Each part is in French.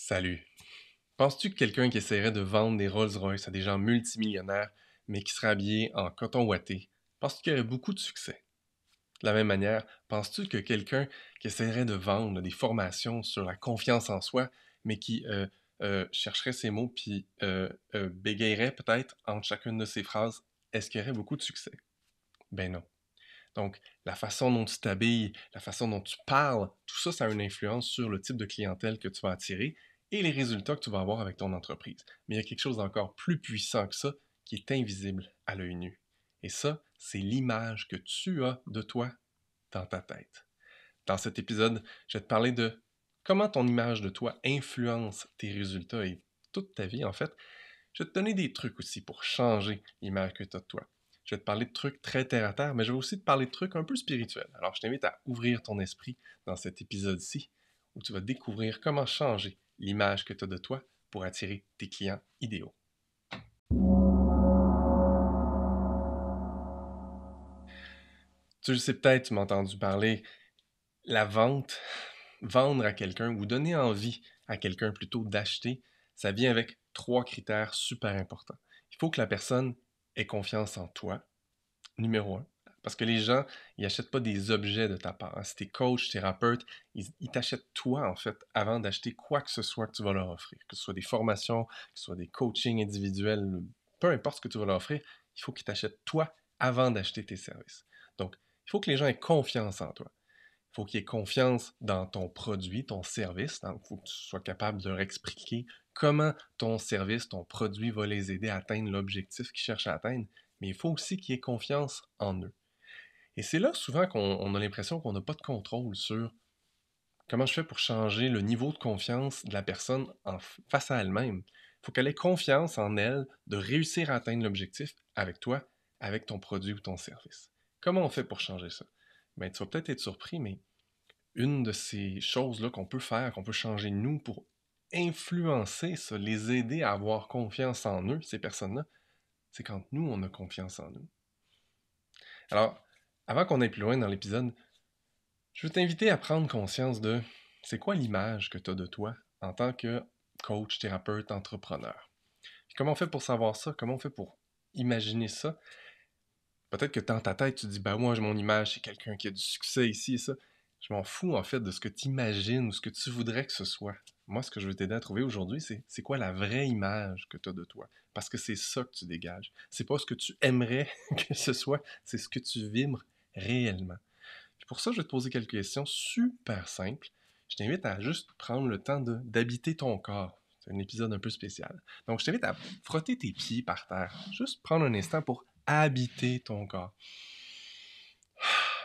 Salut. Penses-tu que quelqu'un qui essaierait de vendre des Rolls-Royce à des gens multimillionnaires, mais qui serait habillé en coton ouaté, penses-tu qu'il y aurait beaucoup de succès? De la même manière, penses-tu que quelqu'un qui essaierait de vendre des formations sur la confiance en soi, mais qui chercherait ses mots puis bégayerait peut-être entre chacune de ses phrases, est-ce qu'il y aurait beaucoup de succès? Ben non. Donc, la façon dont tu t'habilles, la façon dont tu parles, tout ça, ça a une influence sur le type de clientèle que tu vas attirer et les résultats que tu vas avoir avec ton entreprise. Mais il y a quelque chose d'encore plus puissant que ça qui est invisible à l'œil nu. Et ça, c'est l'image que tu as de toi dans ta tête. Dans cet épisode, je vais te parler de comment ton image de toi influence tes résultats et toute ta vie, en fait. Je vais te donner des trucs aussi pour changer l'image que tu as de toi. Je vais te parler de trucs très terre à terre, mais je vais aussi te parler de trucs un peu spirituels. Alors, je t'invite à ouvrir ton esprit dans cet épisode-ci, où tu vas découvrir comment changer l'image que tu as de toi pour attirer tes clients idéaux. Tu le sais peut-être, tu m'as entendu parler, la vente, vendre à quelqu'un ou donner envie à quelqu'un plutôt d'acheter, ça vient avec trois critères super importants. Il faut que la personne ait confiance en toi, numéro un. Parce que les gens, ils n'achètent pas des objets de ta part, hein. Si t'es coach, thérapeute, ils t'achètent toi, en fait, avant d'acheter quoi que ce soit que tu vas leur offrir. Que ce soit des formations, que ce soit des coachings individuels, peu importe ce que tu vas leur offrir, il faut qu'ils t'achètent toi avant d'acheter tes services. Donc, il faut que les gens aient confiance en toi. Il faut qu'ils aient confiance dans ton produit, ton service. Donc, il faut que tu sois capable de leur expliquer comment ton service, ton produit va les aider à atteindre l'objectif qu'ils cherchent à atteindre. Mais il faut aussi qu'ils aient confiance en eux. Et c'est là souvent qu'on a l'impression qu'on n'a pas de contrôle sur comment je fais pour changer le niveau de confiance de la personne face à elle-même. Il faut qu'elle ait confiance en elle de réussir à atteindre l'objectif avec toi, avec ton produit ou ton service. Comment on fait pour changer ça? Ben, tu vas peut-être être surpris, mais une de ces choses-là qu'on peut faire, qu'on peut changer nous pour influencer ça, les aider à avoir confiance en eux, ces personnes-là, c'est quand nous, on a confiance en nous. Alors, avant qu'on aille plus loin dans l'épisode, je veux t'inviter à prendre conscience de c'est quoi l'image que tu as de toi en tant que coach, thérapeute, entrepreneur. Puis comment on fait pour savoir ça? Comment on fait pour imaginer ça? Peut-être que dans ta tête, tu dis, ben moi, mon image, c'est quelqu'un qui a du succès ici et ça. Je m'en fous en fait de ce que tu imagines ou ce que tu voudrais que ce soit. Moi, ce que je veux t'aider à trouver aujourd'hui, c'est quoi la vraie image que tu as de toi. Parce que c'est ça que tu dégages. C'est pas ce que tu aimerais que ce soit, c'est ce que tu vibres réellement. Puis pour ça, je vais te poser quelques questions super simples. Je t'invite à juste prendre le temps d'habiter ton corps. C'est un épisode un peu spécial. Donc, je t'invite à frotter tes pieds par terre. Juste prendre un instant pour habiter ton corps.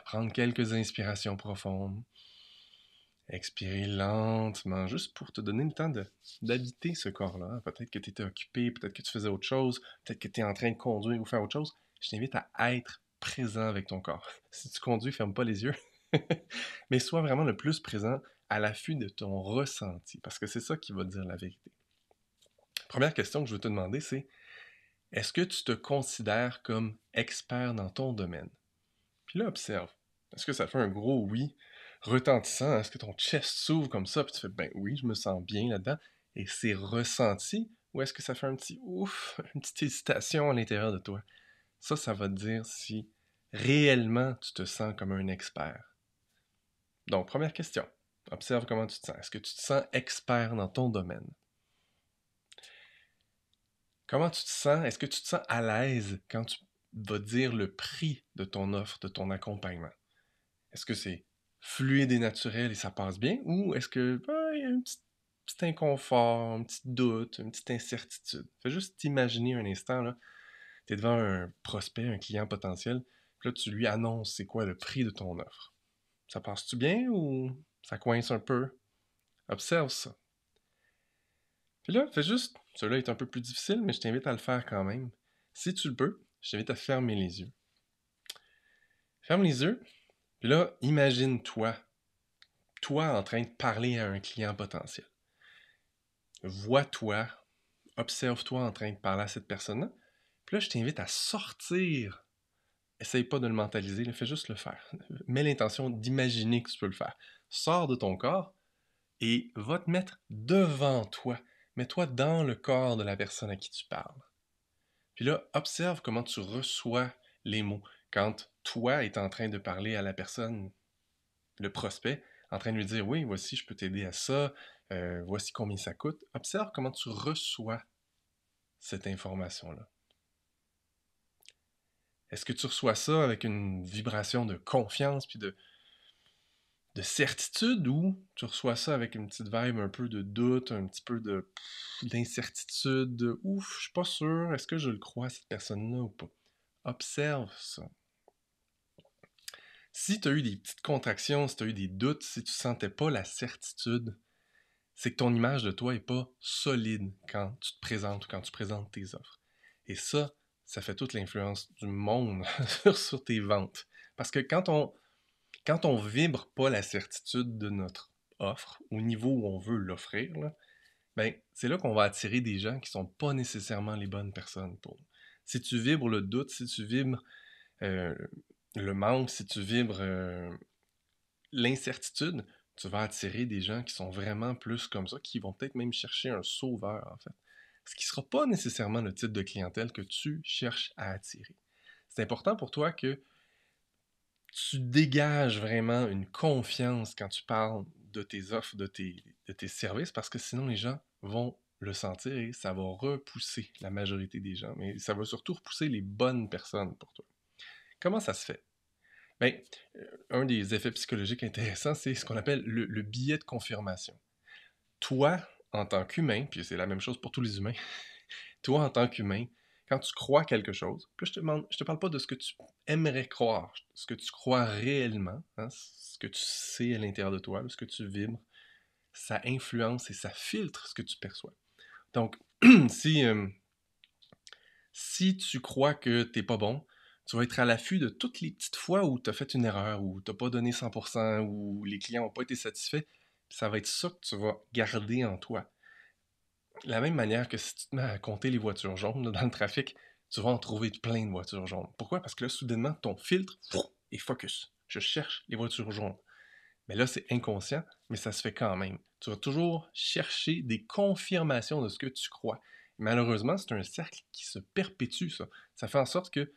Prendre quelques inspirations profondes. Expirer lentement, juste pour te donner le temps d'habiter ce corps-là. Peut-être que tu étais occupé, peut-être que tu faisais autre chose, peut-être que tu es en train de conduire ou faire autre chose. Je t'invite à être présent avec ton corps. Si tu conduis, ferme pas les yeux. Mais sois vraiment le plus présent à l'affût de ton ressenti, parce que c'est ça qui va te dire la vérité. Première question que je veux te demander, c'est est-ce que tu te considères comme expert dans ton domaine? Puis là, observe. Est-ce que ça fait un gros oui retentissant? Est-ce que ton chest s'ouvre comme ça? Puis tu fais, ben oui, je me sens bien là-dedans. Et c'est ressenti? Ou est-ce que ça fait un petit ouf, une petite hésitation à l'intérieur de toi? Ça va te dire si réellement tu te sens comme un expert. Donc, première question. Observe comment tu te sens. Est-ce que tu te sens expert dans ton domaine? Comment tu te sens? Est-ce que tu te sens à l'aise quand tu vas dire le prix de ton offre, de ton accompagnement? Est-ce que c'est fluide et naturel et ça passe bien? Ou est-ce que il y a un petit inconfort, un petit doute, une petite incertitude? Fais juste t'imaginer un instant, là, tu es devant un prospect, un client potentiel, puis là, tu lui annonces c'est quoi le prix de ton offre. Ça passe-tu bien ou ça coince un peu? Observe ça. Puis là, fais juste, celui-là est un peu plus difficile, mais je t'invite à le faire quand même. Si tu le peux, je t'invite à fermer les yeux. Ferme les yeux, puis là, imagine-toi, toi en train de parler à un client potentiel. Vois-toi, observe-toi en train de parler à cette personne-là. Puis là, je t'invite à sortir. Essaye pas de le mentaliser, fais juste le faire. Mets l'intention d'imaginer que tu peux le faire. Sors de ton corps, et va te mettre devant toi. Mets-toi dans le corps de la personne à qui tu parles. Puis là, observe comment tu reçois les mots. Quand toi es en train de parler à la personne, le prospect, en train de lui dire, oui, voici, je peux t'aider à ça, voici combien ça coûte. Observe comment tu reçois cette information-là. Est-ce que tu reçois ça avec une vibration de confiance puis de certitude, ou tu reçois ça avec une petite vibe un peu de doute, un petit peu d'incertitude, de ouf, je suis pas sûr, est-ce que je le crois cette personne-là ou pas? Observe ça. Si tu as eu des petites contractions, si tu as eu des doutes, si tu sentais pas la certitude, c'est que ton image de toi est pas solide quand tu te présentes ou quand tu présentes tes offres. Et ça fait toute l'influence du monde sur tes ventes. Parce que quand on vibre pas la certitude de notre offre au niveau où on veut l'offrir, là, ben, c'est là qu'on va attirer des gens qui sont pas nécessairement les bonnes personnes pour nous. Si tu vibres le doute, si tu vibres euh, le manque, si tu vibres l'incertitude, tu vas attirer des gens qui sont vraiment plus comme ça, qui vont peut-être même chercher un sauveur, en fait. Ce qui ne sera pas nécessairement le type de clientèle que tu cherches à attirer. C'est important pour toi que tu dégages vraiment une confiance quand tu parles de tes offres, de tes services, parce que sinon les gens vont le sentir et ça va repousser la majorité des gens, mais ça va surtout repousser les bonnes personnes pour toi. Comment ça se fait? Bien, un des effets psychologiques intéressants, c'est ce qu'on appelle le biais de confirmation. Toi, en tant qu'humain, puis c'est la même chose pour tous les humains, toi, en tant qu'humain, quand tu crois quelque chose, puis je te parle pas de ce que tu aimerais croire, ce que tu crois réellement, hein, ce que tu sais à l'intérieur de toi, ce que tu vibres, ça influence et ça filtre ce que tu perçois. Donc, si, si tu crois que t'es pas bon, tu vas être à l'affût de toutes les petites fois où tu as fait une erreur, où tu n'as pas donné 100%, où les clients n'ont pas été satisfaits. Ça va être ça que tu vas garder en toi. De la même manière que si tu te mets à compter les voitures jaunes là, dans le trafic, tu vas en trouver plein de voitures jaunes. Pourquoi? Parce que là, soudainement, ton filtre est focus. Je cherche les voitures jaunes. Mais là, c'est inconscient, mais ça se fait quand même. Tu vas toujours chercher des confirmations de ce que tu crois. Malheureusement, c'est un cercle qui se perpétue, ça. Ça fait en sorte que,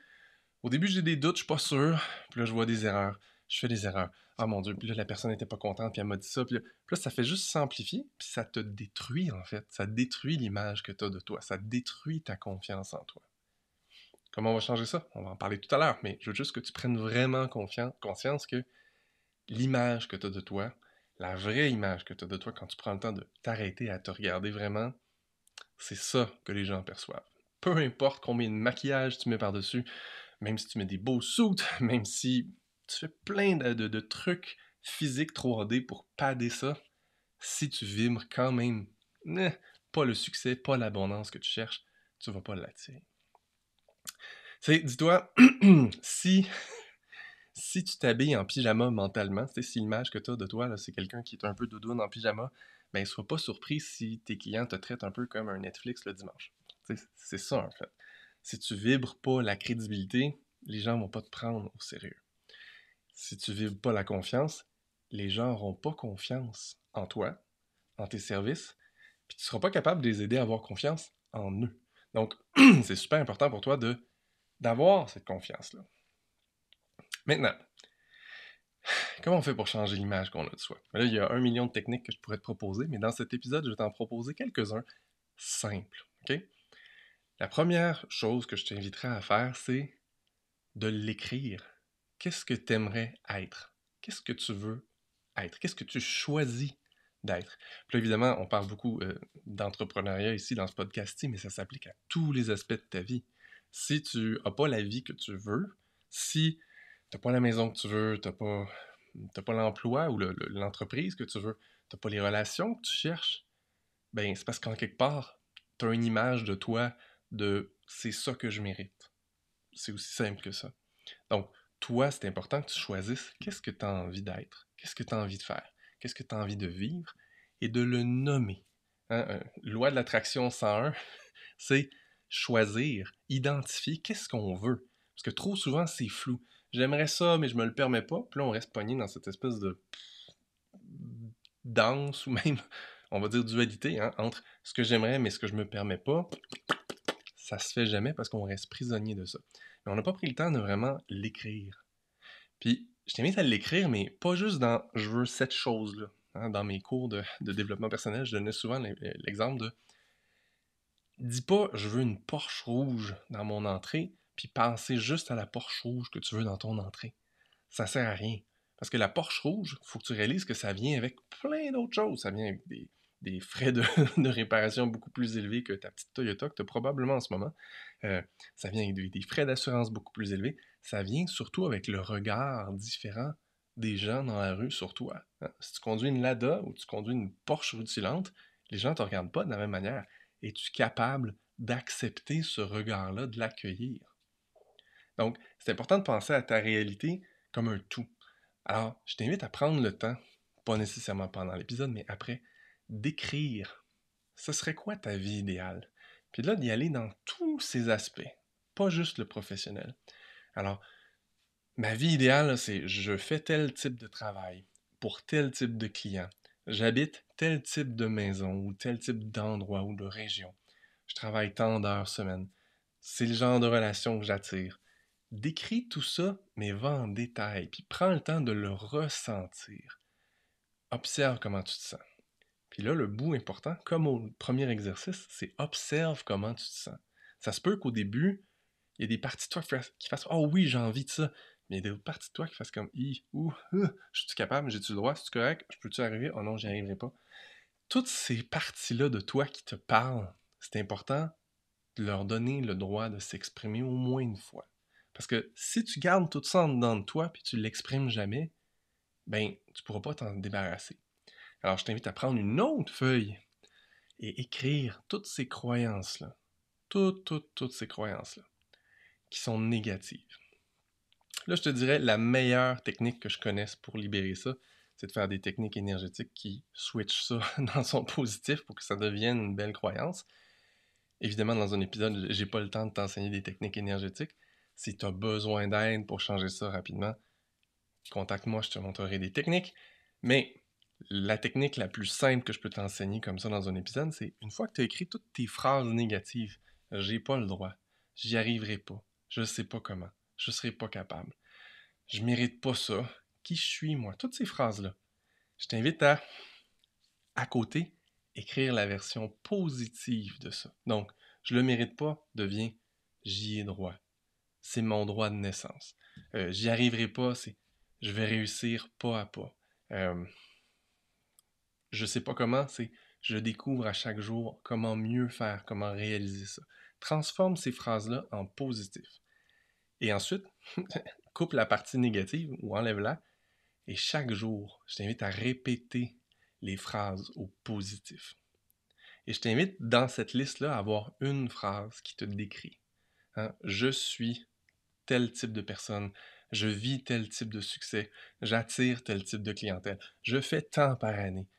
au début, j'ai des doutes, je suis pas sûr, puis là, je vois des erreurs. Je fais des erreurs. Ah mon Dieu, puis là, la personne n'était pas contente, puis elle m'a dit ça, puis là, ça fait juste s'amplifier, puis ça te détruit, en fait. Ça détruit l'image que tu as de toi. Ça détruit ta confiance en toi. Comment on va changer ça? On va en parler tout à l'heure, mais je veux juste que tu prennes vraiment conscience que l'image que tu as de toi, la vraie image que tu as de toi quand tu prends le temps de t'arrêter à te regarder vraiment, c'est ça que les gens perçoivent. Peu importe combien de maquillage tu mets par-dessus, même si tu mets des beaux suits, même si tu fais plein de trucs physiques 3D pour padder ça, si tu vibres quand même pas le succès, pas l'abondance que tu cherches, tu vas pas l'attirer. Dis-toi, si si tu t'habilles en pyjama mentalement, si l'image que tu as de toi, là, c'est quelqu'un qui est un peu doudoune en pyjama, ben sois pas surpris si tes clients te traitent un peu comme un Netflix le dimanche. C'est ça en fait. Si tu vibres pas la crédibilité, les gens vont pas te prendre au sérieux. Si tu vibres pas la confiance, les gens n'auront pas confiance en toi, en tes services, puis tu seras pas capable de les aider à avoir confiance en eux. Donc, c'est super important pour toi d'avoir cette confiance-là. Maintenant, comment on fait pour changer l'image qu'on a de soi? Là, il y a 1 million de techniques que je pourrais te proposer, mais dans cet épisode, je vais t'en proposer quelques-uns simples. OK? La première chose que je t'inviterai à faire, c'est de l'écrire. Qu'est-ce que tu aimerais être? Qu'est-ce que tu veux être? Qu'est-ce que tu choisis d'être? Puis là, évidemment, on parle beaucoup d'entrepreneuriat ici dans ce podcast-ci, mais ça s'applique à tous les aspects de ta vie. Si tu n'as pas la vie que tu veux, si tu n'as pas la maison que tu veux, tu n'as pas l'emploi ou l'entreprise que tu veux, tu n'as pas les relations que tu cherches, ben c'est parce qu'en quelque part, tu as une image de toi de c'est ça que je mérite. C'est aussi simple que ça. Donc, toi, c'est important que tu choisisses qu'est-ce que tu as envie d'être, qu'est-ce que tu as envie de faire, qu'est-ce que tu as envie de vivre et de le nommer. Hein, loi de l'attraction 101, c'est choisir, identifier qu'est-ce qu'on veut. Parce que trop souvent, c'est flou. J'aimerais ça, mais je me le permets pas. Puis là, on reste pogné dans cette espèce de danse ou même, on va dire, dualité hein, entre ce que j'aimerais mais ce que je me permets pas, ça se fait jamais parce qu'on reste prisonnier de ça. Mais on n'a pas pris le temps de vraiment l'écrire. Puis, je t'invite à l'écrire, mais pas juste dans « je veux cette chose-là ». Hein, dans mes cours de développement personnel, je donnais souvent l'exemple de « dis pas « je veux une Porsche rouge dans mon entrée », puis penser juste à la Porsche rouge que tu veux dans ton entrée. Ça sert à rien. Parce que la Porsche rouge, il faut que tu réalises que ça vient avec plein d'autres choses. Ça vient avec des frais de, de réparation beaucoup plus élevés que ta petite Toyota que tu as probablement en ce moment. Euh, Ça vient avec des frais d'assurance beaucoup plus élevés. Ça vient surtout avec le regard différent des gens dans la rue sur toi. Hein. Si tu conduis une Lada ou tu conduis une Porsche rutilante, les gens ne te regardent pas de la même manière. Es-tu capable d'accepter ce regard-là, de l'accueillir? Donc, c'est important de penser à ta réalité comme un tout. Alors, je t'invite à prendre le temps, pas nécessairement pendant l'épisode, mais après, d'écrire. Ce serait quoi ta vie idéale? Puis là, d'y aller dans tous ces aspects, pas juste le professionnel. Alors, ma vie idéale, c'est je fais tel type de travail pour tel type de client. J'habite tel type de maison ou tel type d'endroit ou de région. Je travaille tant d'heures semaine. C'est le genre de relation que j'attire. Décris tout ça, mais va en détail, puis prends le temps de le ressentir. Observe comment tu te sens. Puis là, le bout important, comme au premier exercice, c'est observe comment tu te sens. Ça se peut qu'au début, il y ait des parties de toi qui fassent « Oh oui, j'ai envie de ça », mais il y a des parties de toi qui fassent comme « I, ou, je suis capable, j'ai-tu le droit, c'est correct, je peux-tu arriver? Oh non, j'y arriverai pas. » Toutes ces parties-là de toi qui te parlent, c'est important de leur donner le droit de s'exprimer au moins une fois. Parce que si tu gardes tout ça en dedans de toi puis tu l'exprimes jamais, ben, tu pourras pas t'en débarrasser. Alors, je t'invite à prendre une autre feuille et écrire toutes ces croyances-là. Toutes ces croyances-là qui sont négatives. Là, je te dirais, la meilleure technique que je connaisse pour libérer ça, c'est de faire des techniques énergétiques qui switchent ça dans son positif pour que ça devienne une belle croyance. Évidemment, dans un épisode, j'ai pas le temps de t'enseigner des techniques énergétiques. Si tu as besoin d'aide pour changer ça rapidement, contacte-moi, je te montrerai des techniques. Mais la technique la plus simple que je peux t'enseigner comme ça dans un épisode, c'est une fois que tu as écrit toutes tes phrases négatives, j'ai pas le droit, j'y arriverai pas, je sais pas comment, je serai pas capable, je mérite pas ça, qui je suis moi, toutes ces phrases-là. Je t'invite à côté, écrire la version positive de ça. Donc, je le mérite pas devient j'y ai droit. C'est mon droit de naissance. J'y arriverai pas, c'est je vais réussir pas à pas. Euh, je sais pas comment, c'est je découvre à chaque jour comment mieux faire, comment réaliser ça. Transforme ces phrases-là en positif. Et ensuite, coupe la partie négative ou enlève-la. Et chaque jour, je t'invite à répéter les phrases au positif. Et je t'invite dans cette liste-là à avoir une phrase qui te décrit. Hein? Je suis tel type de personne, je vis tel type de succès, j'attire tel type de clientèle, je fais tant par année.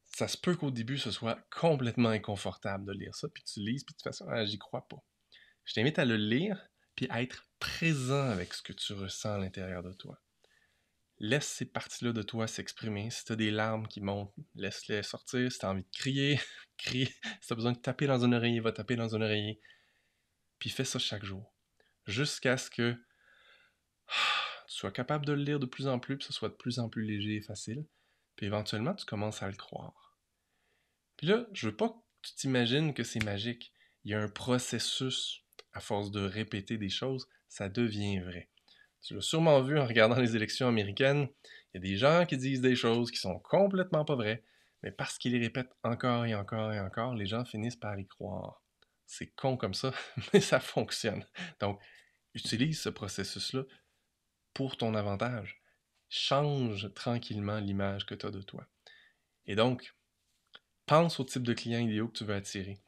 Ça se peut qu'au début, ce soit complètement inconfortable de lire ça, puis tu lises, puis tu fais ça, ah, j'y crois pas. Je t'invite à le lire, puis à être présent avec ce que tu ressens à l'intérieur de toi. Laisse ces parties-là de toi s'exprimer. Si tu as des larmes qui montent, laisse-les sortir. Si tu as envie de crier, crie. Si tu as besoin de taper dans un oreiller, va taper dans un oreiller. Puis fais ça chaque jour. Jusqu'à ce que tu sois capable de le lire de plus en plus, puis que ce soit de plus en plus léger et facile. Puis éventuellement, tu commences à le croire. Puis là, je veux pas que tu t'imagines que c'est magique. Il y a un processus, à force de répéter des choses, ça devient vrai. Tu l'as sûrement vu en regardant les élections américaines, il y a des gens qui disent des choses qui sont complètement pas vraies, mais parce qu'ils les répètent encore et encore et encore, les gens finissent par y croire. C'est con comme ça, mais ça fonctionne. Donc, utilise ce processus-là pour ton avantage. Change tranquillement l'image que tu as de toi. Et donc, pense au type de client idéal que tu veux attirer.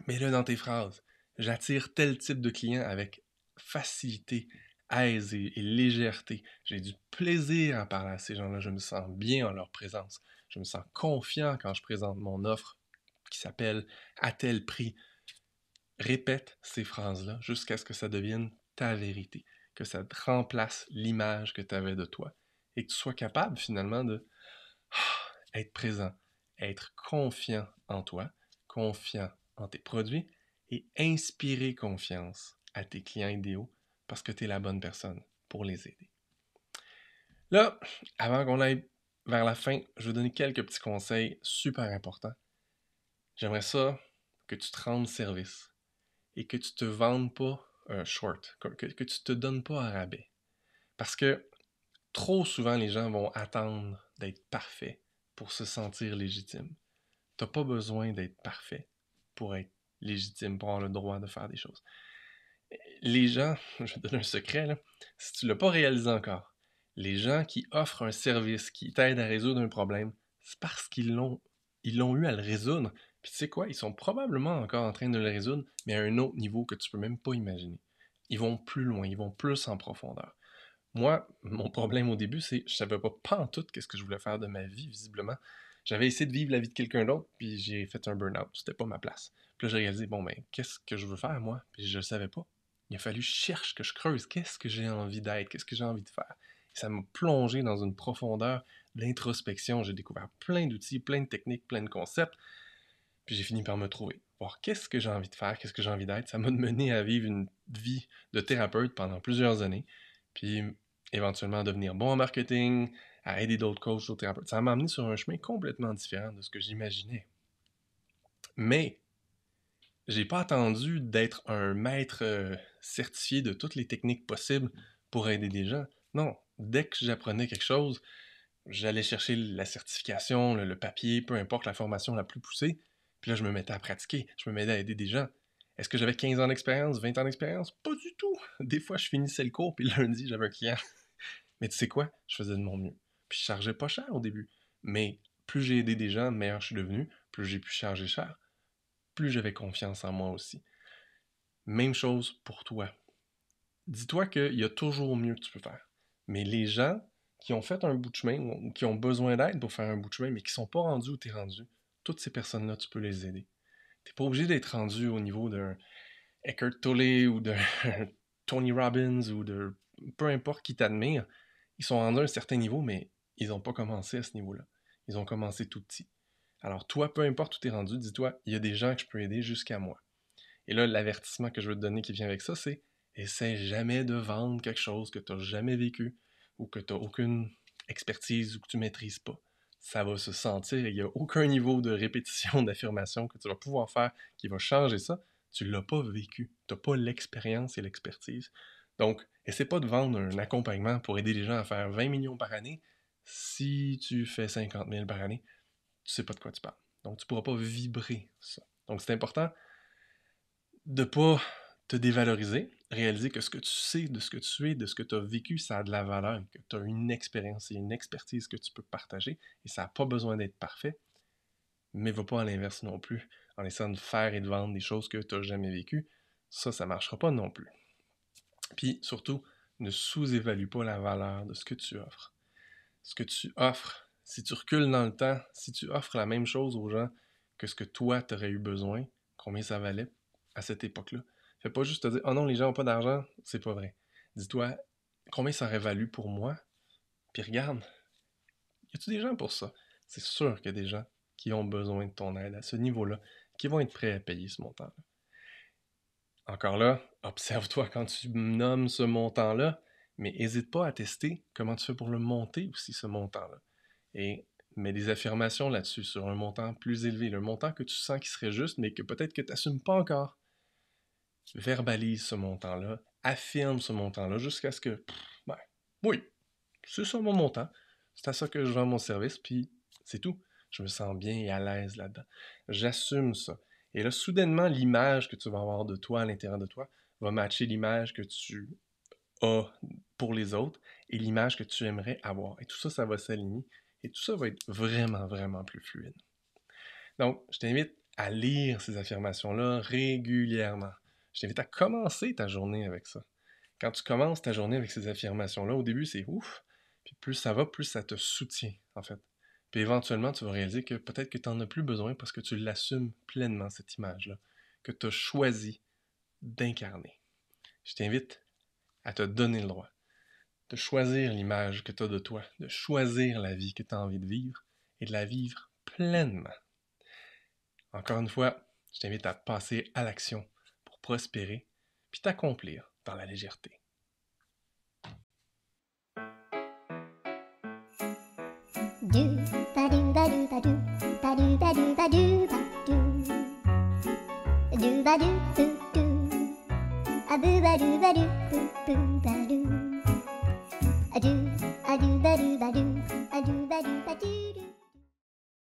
Mets-le dans tes phrases. J'attire tel type de client avec facilité, aise et légèreté. J'ai du plaisir à parler à ces gens-là. Je me sens bien en leur présence. Je me sens confiant quand je présente mon offre qui s'appelle à tel prix. Répète ces phrases-là jusqu'à ce que ça devienne ta vérité, que ça te remplace l'image que tu avais de toi et que tu sois capable finalement de être présent, être confiant en toi, confiant en tes produits et inspirer confiance à tes clients idéaux parce que tu es la bonne personne pour les aider. Là, avant qu'on aille vers la fin, je vais donner quelques petits conseils super importants. J'aimerais ça que tu te rendes service et que tu te vendes pas short, que tu te donnes pas à rabais. Parce que trop souvent, les gens vont attendre d'être parfaits pour se sentir légitimes. Tu n'as pas besoin d'être parfait pour être légitime, pour avoir le droit de faire des choses. Les gens, je vais te donner un secret, là, si tu ne l'as pas réalisé encore, les gens qui offrent un service qui t'aide à résoudre un problème, c'est parce qu'ils l'ont eu à le résoudre. Puis tu sais quoi, ils sont probablement encore en train de le résoudre, mais à un autre niveau que tu peux même pas imaginer. Ils vont plus loin, ils vont plus en profondeur. Moi, mon problème au début, c'est que je savais pas pantoute qu'est-ce que je voulais faire de ma vie, visiblement. J'avais essayé de vivre la vie de quelqu'un d'autre, puis j'ai fait un burn-out. C'était pas ma place. Puis là, j'ai réalisé, bon, ben, qu'est-ce que je veux faire, moi? Puis je le savais pas. Il a fallu que je cherche, que je creuse. Qu'est-ce que j'ai envie d'être? Qu'est-ce que j'ai envie de faire? Et ça m'a plongé dans une profondeur d'introspection. J'ai découvert plein d'outils, plein de techniques, plein de concepts. Puis j'ai fini par me trouver. Voir qu'est-ce que j'ai envie de faire, qu'est-ce que j'ai envie d'être. Ça m'a mené à vivre une vie de thérapeute pendant plusieurs années. Puis éventuellement à devenir bon en marketing, à aider d'autres coachs, d'autres thérapeutes. Ça m'a amené sur un chemin complètement différent de ce que j'imaginais. Mais j'ai pas attendu d'être un maître certifié de toutes les techniques possibles pour aider des gens. Non, dès que j'apprenais quelque chose, j'allais chercher la certification, le papier, peu importe la formation la plus poussée, puis là je me mettais à pratiquer, je me mettais à aider des gens. Est-ce que j'avais 15 ans d'expérience, 20 ans d'expérience? Pas du tout! Des fois, je finissais le cours, puis lundi, j'avais un client. Mais tu sais quoi? Je faisais de mon mieux. Puis je chargeais pas cher au début. Mais plus j'ai aidé des gens, meilleur je suis devenu, plus j'ai pu charger cher, plus j'avais confiance en moi aussi. Même chose pour toi. Dis-toi qu'il y a toujours mieux que tu peux faire. Mais les gens qui ont fait un bout de chemin ou qui ont besoin d'aide pour faire un bout de chemin, mais qui sont pas rendus où tu es rendu, toutes ces personnes-là, tu peux les aider. T'es pas obligé d'être rendu au niveau d'un Eckhart Tolle ou d'un Tony Robbins ou de peu importe qui t'admire. Ils sont rendus à un certain niveau, mais ils n'ont pas commencé à ce niveau-là. Ils ont commencé tout petit. Alors toi, peu importe où tu es rendu, dis-toi, il y a des gens que je peux aider jusqu'à moi. Et là, l'avertissement que je veux te donner qui vient avec ça, c'est essaie jamais de vendre quelque chose que tu n'as jamais vécu ou que tu n'as aucune expertise ou que tu ne maîtrises pas. Ça va se sentir, il n'y a aucun niveau de répétition, d'affirmation que tu vas pouvoir faire qui va changer ça. Tu ne l'as pas vécu. Tu n'as pas l'expérience et l'expertise. Donc, essaie pas de vendre un accompagnement pour aider les gens à faire 20 millions par année si tu fais 50 000 par année. Tu sais pas de quoi tu parles. Donc, tu ne pourras pas vibrer ça. Donc, c'est important de pas te dévaloriser, réaliser que ce que tu sais, de ce que tu es, de ce que tu as vécu, ça a de la valeur, que tu as une expérience et une expertise que tu peux partager, et ça n'a pas besoin d'être parfait, mais va pas à l'inverse non plus, en essayant de faire et de vendre des choses que tu n'as jamais vécues. Ça marchera pas non plus. Puis surtout, ne sous-évalue pas la valeur de ce que tu offres. Ce que tu offres, si tu recules dans le temps, si tu offres la même chose aux gens que ce que toi, tu aurais eu besoin, combien ça valait à cette époque-là. Fais pas juste te dire, oh non, les gens n'ont pas d'argent, c'est pas vrai. Dis-toi, combien ça aurait valu pour moi, puis regarde, y a-tu des gens pour ça? C'est sûr qu'il y a des gens qui ont besoin de ton aide à ce niveau-là, qui vont être prêts à payer ce montant-là. Encore là, observe-toi quand tu nommes ce montant-là, mais n'hésite pas à tester comment tu fais pour le monter aussi, ce montant-là. Et mets des affirmations là-dessus, sur un montant plus élevé, le montant que tu sens qui serait juste, mais que peut-être que tu n'assumes pas encore. Verbalise ce montant-là, affirme ce montant-là, jusqu'à ce que, ben, oui, c'est ça mon montant, c'est à ça que je vends mon service, puis c'est tout. Je me sens bien et à l'aise là-dedans. J'assume ça. Et là, soudainement, l'image que tu vas avoir de toi à l'intérieur de toi va matcher l'image que tu as pour les autres et l'image que tu aimerais avoir. Et tout ça, ça va s'aligner. Et tout ça va être vraiment, vraiment plus fluide. Donc, je t'invite à lire ces affirmations-là régulièrement. Je t'invite à commencer ta journée avec ça. Quand tu commences ta journée avec ces affirmations-là, au début, c'est ouf. Puis plus ça va, plus ça te soutient, en fait. Puis éventuellement, tu vas réaliser que peut-être que tu n'en as plus besoin parce que tu l'assumes pleinement, cette image-là, que tu as choisi d'incarner. Je t'invite à te donner le droit de choisir l'image que tu as de toi, de choisir la vie que tu as envie de vivre et de la vivre pleinement. Encore une fois, je t'invite à passer à l'action pour prospérer puis t'accomplir dans la légèreté. A do ba do ba do